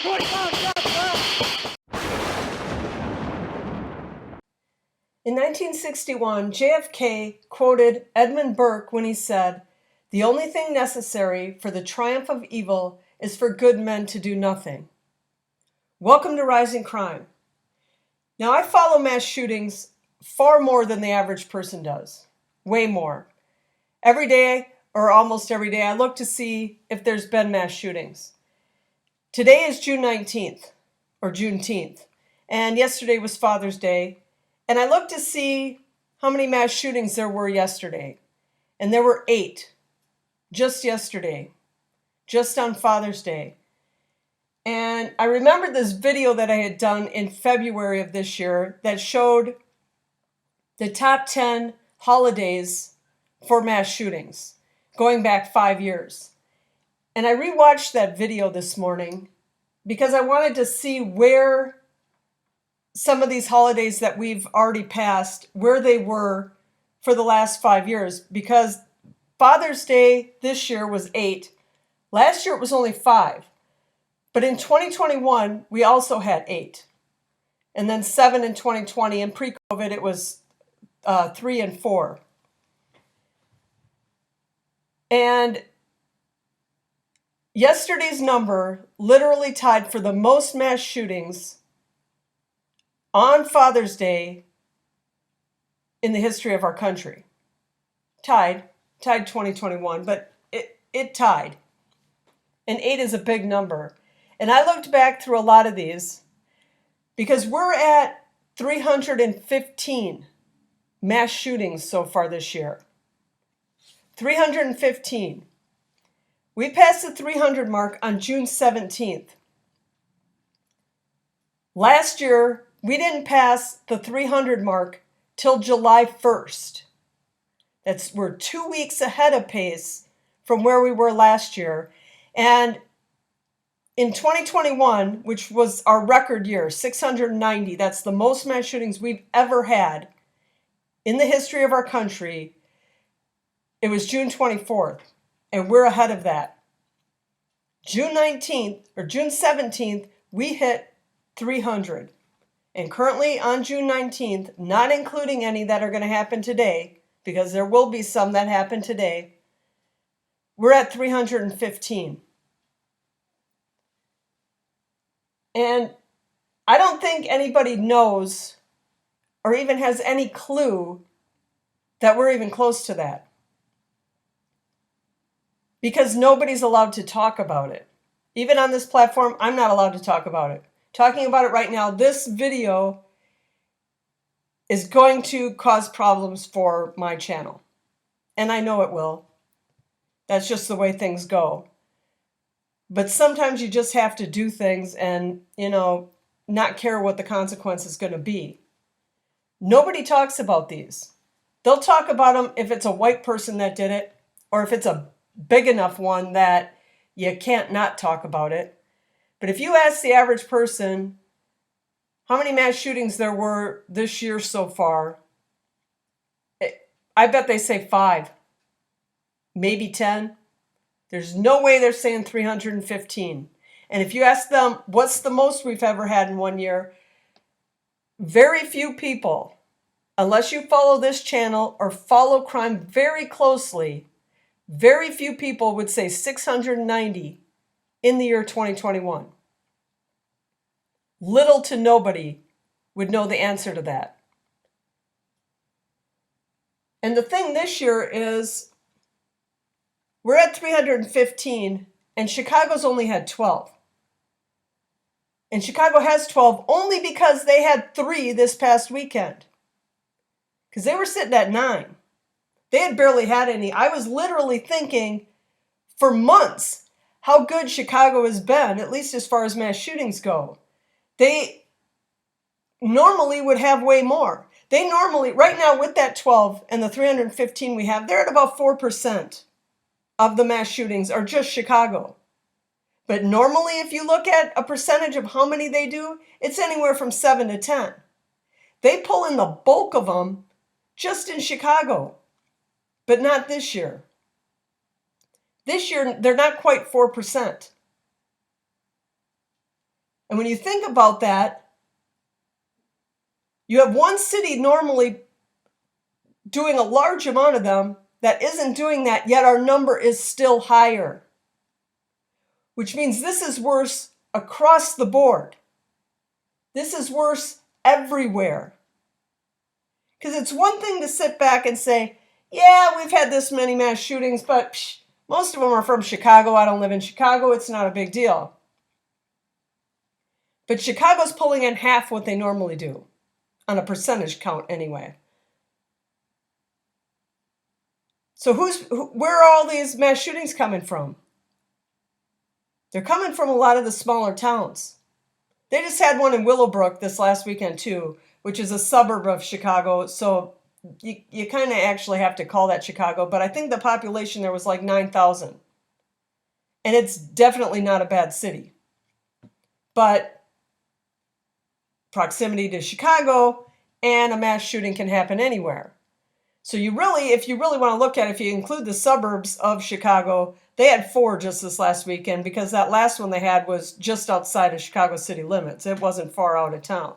In 1961, JFK quoted Edmund Burke when he said, "The only thing necessary for the triumph of evil is for good men to do nothing." Welcome to Rising Crime. Now, I follow mass shootings far more than the average person does. Way more. Every day, or almost every day, I look to see if there's been mass shootings. Today is June 19th, or Juneteenth, and yesterday was Father's Day. And I looked to see how many mass shootings there were yesterday. And there were 8. Just yesterday. Just on Father's Day. And I remembered this video that I had done in February of this year that showed the top 10 holidays for mass shootings, going back 5 years. And I rewatched that video this morning because I wanted to see where some of these holidays that we've already passed, where they were for the last 5 years. Because Father's Day this year was 8. Last year it was only 5. But in 2021, we also had 8. And then 7 in 2020. And pre-COVID, it was 3 and 4. And yesterday's number literally tied for the most mass shootings on Father's Day in the history of our country. Tied 2021, but it tied. And 8 is a big number. And I looked back through a lot of these because we're at 315 mass shootings so far this year. 315. We passed the 300 mark on June 17th. Last year, we didn't pass the 300 mark till July 1st. We're 2 weeks ahead of pace from where we were last year. And in 2021, which was our record year, 690, that's the most mass shootings we've ever had in the history of our country. It was June 24th, and we're ahead of that. June 19th or June 17th, we hit 300. And currently on June 19th, not including any that are going to happen today, because there will be some that happen today, we're at 315. And I don't think anybody knows or even has any clue that we're even close to that. Because nobody's allowed to talk about it. Even on this platform, I'm not allowed to talk about it. Talking about it right now, this video is going to cause problems for my channel. And I know it will. That's just the way things go. But sometimes you just have to do things and, not care what the consequence is going to be. Nobody talks about these. They'll talk about them if it's a white person that did it, or if it's a big enough one that you can't not talk about it. But if you ask the average person how many mass shootings there were this year so far, I bet they say 5, maybe 10. There's no way they're saying 315. And if you ask them what's the most we've ever had in 1 year, very few people, unless you follow this channel or follow crime very closely, very few people would say 690 in the year 2021. Little to nobody would know the answer to that. And the thing this year is we're at 315 and Chicago's only had 12. And Chicago has 12 only because they had 3 this past weekend. Because they were sitting at 9. They had barely had any. I was literally thinking for months how good Chicago has been, at least as far as mass shootings go. They normally would have way more. They normally, right now with that 12 and the 315 we have, they're at about 4% of the mass shootings are just Chicago. But normally if you look at a percentage of how many they do, it's anywhere from 7 to 10. They pull in the bulk of them just in Chicago, but not this year. This year, they're not quite 4%. And when you think about that, you have one city normally doing a large amount of them that isn't doing that, yet our number is still higher. Which means this is worse across the board. This is worse everywhere. Because it's one thing to sit back and say, yeah, we've had this many mass shootings, but most of them are from Chicago. I don't live in Chicago. It's not a big deal. But Chicago's pulling in half what they normally do, on a percentage count anyway. So where are all these mass shootings coming from? They're coming from a lot of the smaller towns. They just had one in Willowbrook this last weekend too, which is a suburb of Chicago. So you kind of actually have to call that Chicago. But I think the population there was like 9,000. And it's definitely not a bad city. But proximity to Chicago and a mass shooting can happen anywhere. So if you really want to look at it, if you include the suburbs of Chicago, they had 4 just this last weekend because that last one they had was just outside of Chicago city limits. It wasn't far out of town.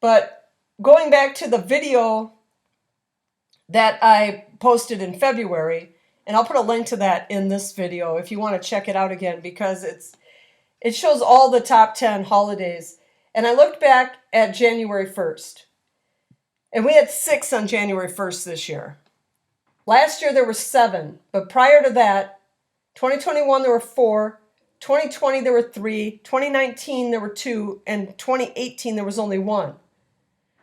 But going back to the video that I posted in February, and I'll put a link to that in this video if you want to check it out again, because it shows all the top 10 holidays. And I looked back at January 1st. And we had 6 on January 1st this year. Last year there were 7, but prior to that, 2021 there were 4, 2020 there were 3, 2019 there were 2, and 2018 there was only 1.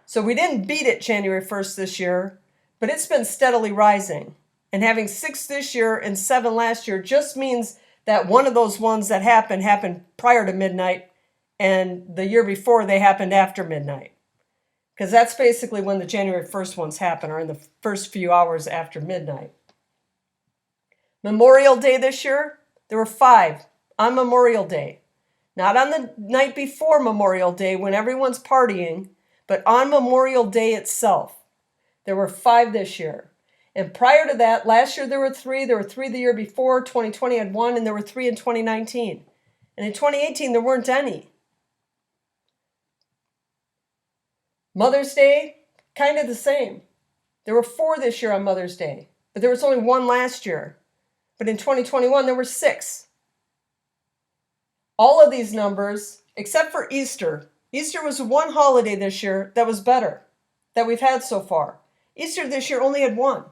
So we didn't beat it January 1st this year, but it's been steadily rising. And having 6 this year and 7 last year just means that one of those ones that happened prior to midnight, and the year before they happened after midnight. Because that's basically when the January 1st ones happen, or in the first few hours after midnight. Memorial Day this year, there were 5 on Memorial Day. Not on the night before Memorial Day when everyone's partying, but on Memorial Day itself. There were 5 this year. And prior to that, last year there were 3. There were 3 the year before. 2020 had 1, and there were 3 in 2019. And in 2018, there weren't any. Mother's Day, kind of the same. There were 4 this year on Mother's Day, but there was only 1 last year. But in 2021, there were 6. All of these numbers, except for Easter. Easter was one holiday this year that was better, that we've had so far. Easter this year only had 1.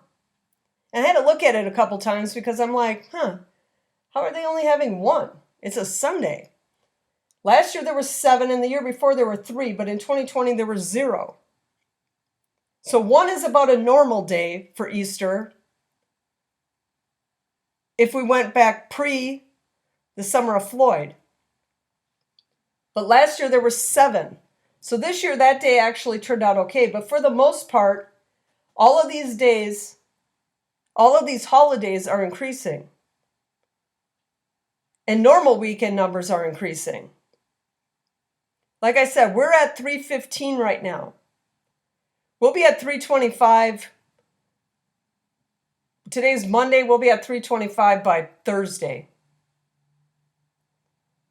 And I had to look at it a couple times because I'm like, how are they only having 1? It's a Sunday. Last year there were 7, and the year before there were 3, but in 2020 there were 0. So 1 is about a normal day for Easter. If we went back pre the summer of Floyd. But last year there were 7. So this year that day actually turned out okay. But for the most part, all of these days, all of these holidays are increasing. And normal weekend numbers are increasing. Like I said, we're at 315 right now. We'll be at 325. Today's Monday. We'll be at 325 by Thursday.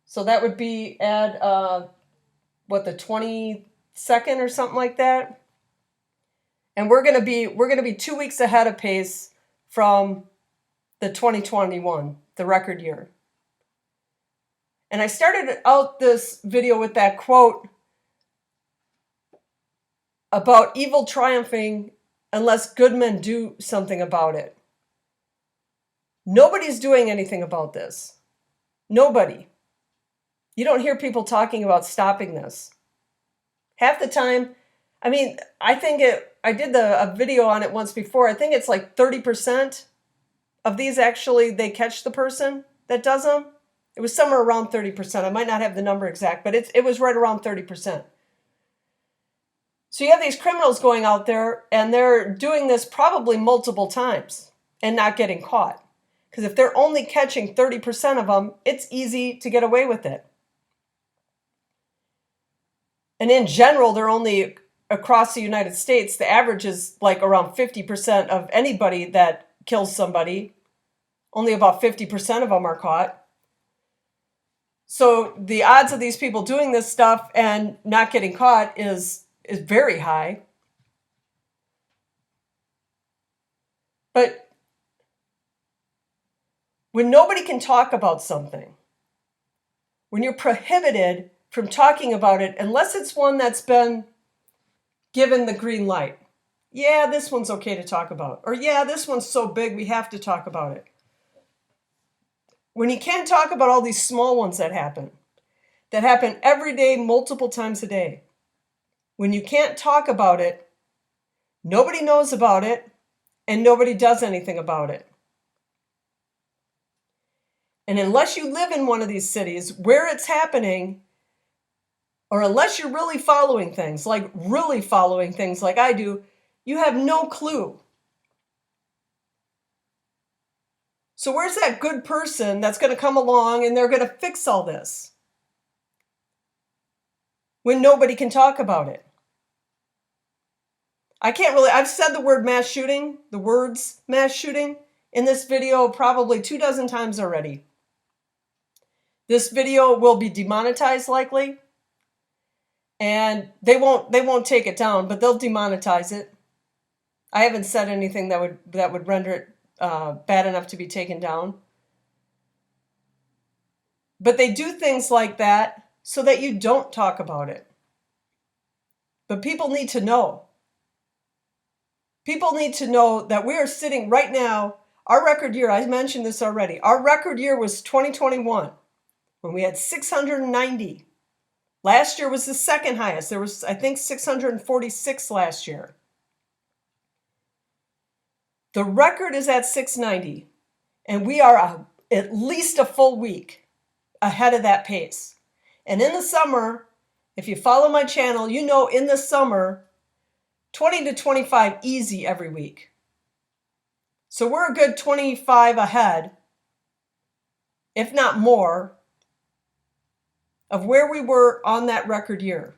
So that would be at, the 22nd or something like that. And we're gonna be 2 weeks ahead of pace from the 2021, the record year. And I started out this video with that quote about evil triumphing unless good men do something about it. Nobody's doing anything about this. Nobody. You don't hear people talking about stopping this. Half the time, I did a video on it once before. I think it's like 30% of these actually, they catch the person that does them. It was somewhere around 30%. I might not have the number exact, but it was right around 30%. So you have these criminals going out there, and they're doing this probably multiple times and not getting caught. Because if they're only catching 30% of them, it's easy to get away with it. And in general, they're only across the United States, the average is like around 50% of anybody that kills somebody. Only about 50% of them are caught. So the odds of these people doing this stuff and not getting caught is very high. But when nobody can talk about something, when you're prohibited from talking about it, unless it's one that's been given the green light, yeah, this one's okay to talk about. Or yeah, this one's so big we have to talk about it. When you can't talk about all these small ones that happen every day, multiple times a day, when you can't talk about it, nobody knows about it, and nobody does anything about it. And unless you live in one of these cities where it's happening, or unless you're really following things like I do, you have no clue. So where's that good person that's going to come along and they're going to fix all this when nobody can talk about it? I've said the words mass shooting in this video probably 24 times already. This video will be demonetized likely, and they won't take it down, but they'll demonetize it. I haven't said anything that would render it bad enough to be taken down. But they do things like that so that you don't talk about it. But people need to know. People need to know that we are sitting right now, our record year, I mentioned this already, our record year was 2021, when we had 690. Last year was the second highest. There was, I think, 646 last year. The record is at 690, and we are at least a full week ahead of that pace. And in the summer, if you follow my channel, you know in the summer, 20 to 25 easy every week. So we're a good 25 ahead, if not more, of where we were on that record year.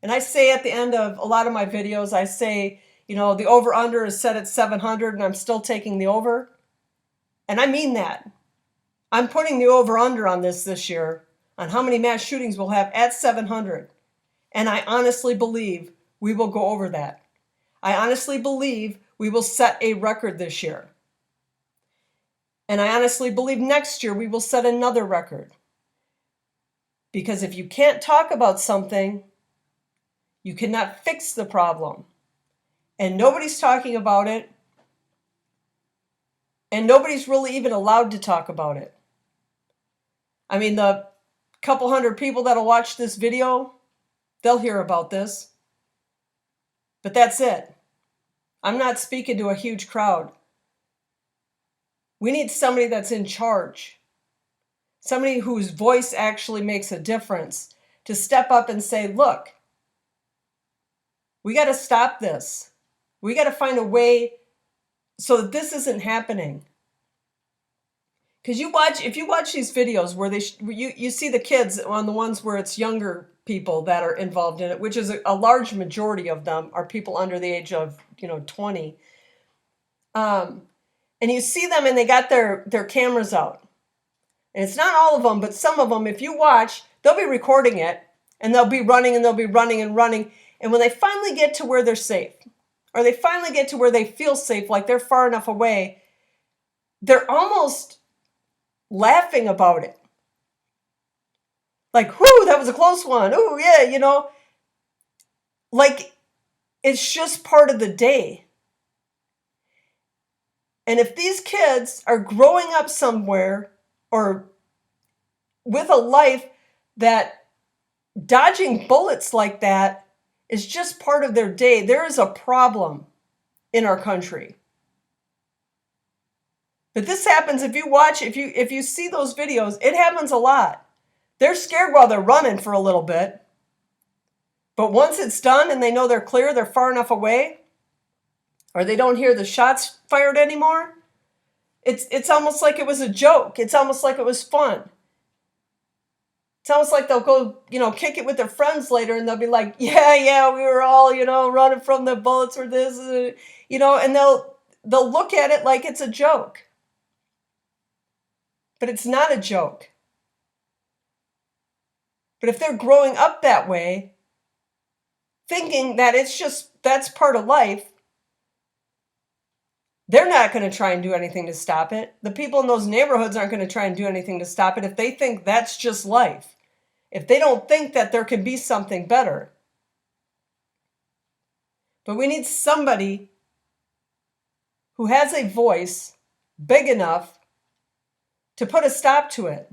And I say at the end of a lot of my videos, I say, the over-under is set at 700 and I'm still taking the over. And I mean that. I'm putting the over-under on this year, on how many mass shootings we'll have at 700. And I honestly believe we will go over that. I honestly believe we will set a record this year. And I honestly believe next year we will set another record. Because if you can't talk about something, you cannot fix the problem. And nobody's talking about it. And nobody's really even allowed to talk about it. I mean, the couple hundred people that'll watch this video, they'll hear about this. But that's it. I'm not speaking to a huge crowd. We need somebody that's in charge. Somebody whose voice actually makes a difference to step up and say, look, we got to stop this. We got to find a way so that this isn't happening. Because if you watch these videos where you see the kids on the ones where it's younger people that are involved in it, which is a large majority of them are people under the age of 20. And you see them and they got their cameras out. And it's not all of them, but some of them, if you watch, they'll be recording it and they'll be running and they'll be running and running. And when they finally get to where they're safe, or they finally get to where they feel safe, like they're far enough away, they're almost laughing about it. Like, whoo, that was a close one. Ooh, yeah, Like, it's just part of the day. And if these kids are growing up somewhere or with a life that dodging bullets like that is just part of their day, there is a problem in our country. But this happens if you see those videos, it happens a lot. They're scared while they're running for a little bit. But once it's done and they know they're clear, they're far enough away, or they don't hear the shots fired anymore, it's almost like it was a joke. It's almost like it was fun. It's almost like they'll go, kick it with their friends later and they'll be like, yeah, we were all, running from the bullets or this, and they'll look at it like it's a joke. But it's not a joke. But if they're growing up that way, thinking that that's part of life, they're not going to try and do anything to stop it. The people in those neighborhoods aren't going to try and do anything to stop it if they think that's just life. If they don't think that there can be something better. But we need somebody who has a voice big enough to put a stop to it.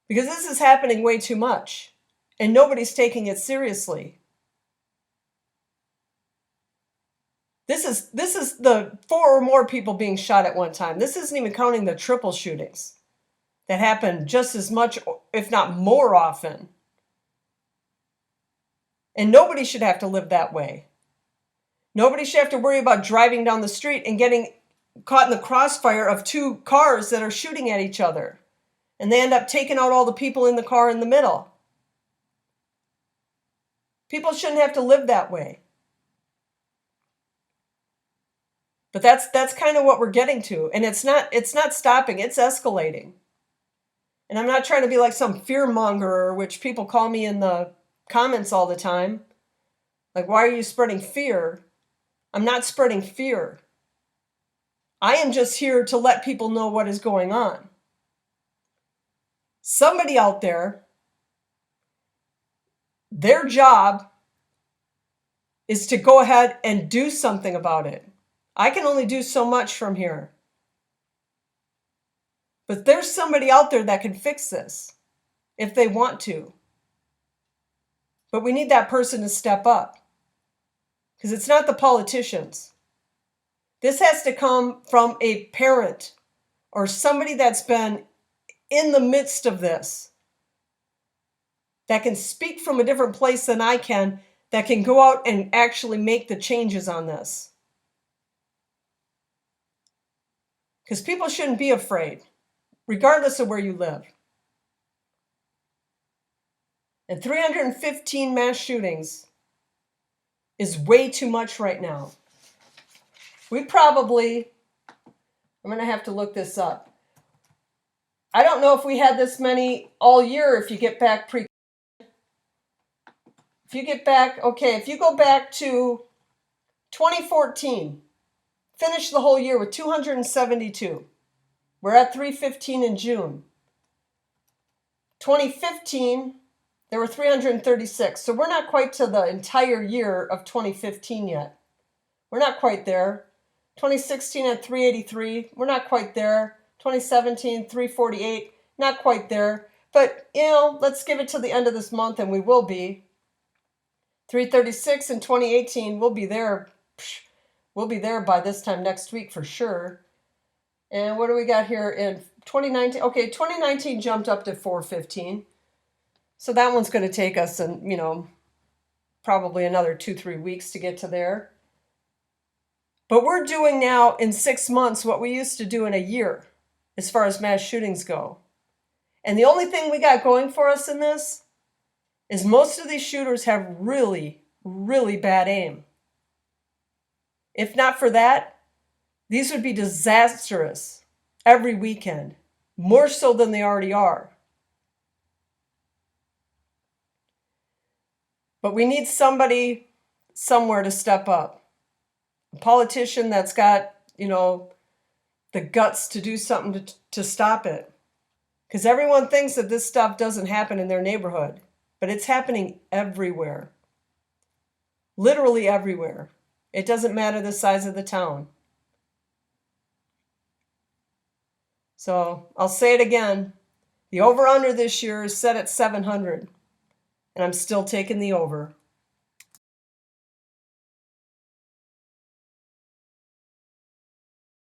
Because this is happening way too much, and nobody's taking it seriously. This is the 4 or more people being shot at one time. This isn't even counting the triple shootings that happen just as much, if not more often. And nobody should have to live that way. Nobody should have to worry about driving down the street and getting caught in the crossfire of 2 cars that are shooting at each other. And they end up taking out all the people in the car in the middle. People shouldn't have to live that way. But that's kind of what we're getting to. And it's not stopping, it's escalating. And I'm not trying to be like some fear mongerer, which people call me in the comments all the time. Like, why are you spreading fear? I'm not spreading fear. I am just here to let people know what is going on. Somebody out there, their job is to go ahead and do something about it. I can only do so much from here. But there's somebody out there that can fix this if they want to. But we need that person to step up. Because it's not the politicians. This has to come from a parent or somebody that's been in the midst of this, that can speak from a different place than I can, that can go out and actually make the changes on this. Because people shouldn't be afraid, regardless of where you live. And 315 mass shootings is way too much right now. I'm going to have to look this up. I don't know if we had this many all year if you get back if you go back to 2014, finish the whole year with 272. We're at 315 in June. 2015, there were 336. So we're not quite to the entire year of 2015 yet. We're not quite there. 2016 at 383. We're not quite there. 2017, 348. Not quite there. But, let's give it to the end of this month and we will be. 336 in 2018. We'll be there. We'll be there by this time next week for sure. And what do we got here in 2019? Okay, 2019 jumped up to 415. So that one's going to take us, probably another 2-3 weeks to get to there. But we're doing now in 6 months what we used to do in a year as far as mass shootings go. And the only thing we got going for us in this is most of these shooters have really, really bad aim. If not for that, these would be disastrous every weekend, more so than they already are. But we need somebody somewhere to step up. A politician that's got, the guts to do something to stop it. Because everyone thinks that this stuff doesn't happen in their neighborhood, but it's happening everywhere. Literally everywhere. It doesn't matter the size of the town. So I'll say it again. The over-under this year is set at 700. And I'm still taking the over.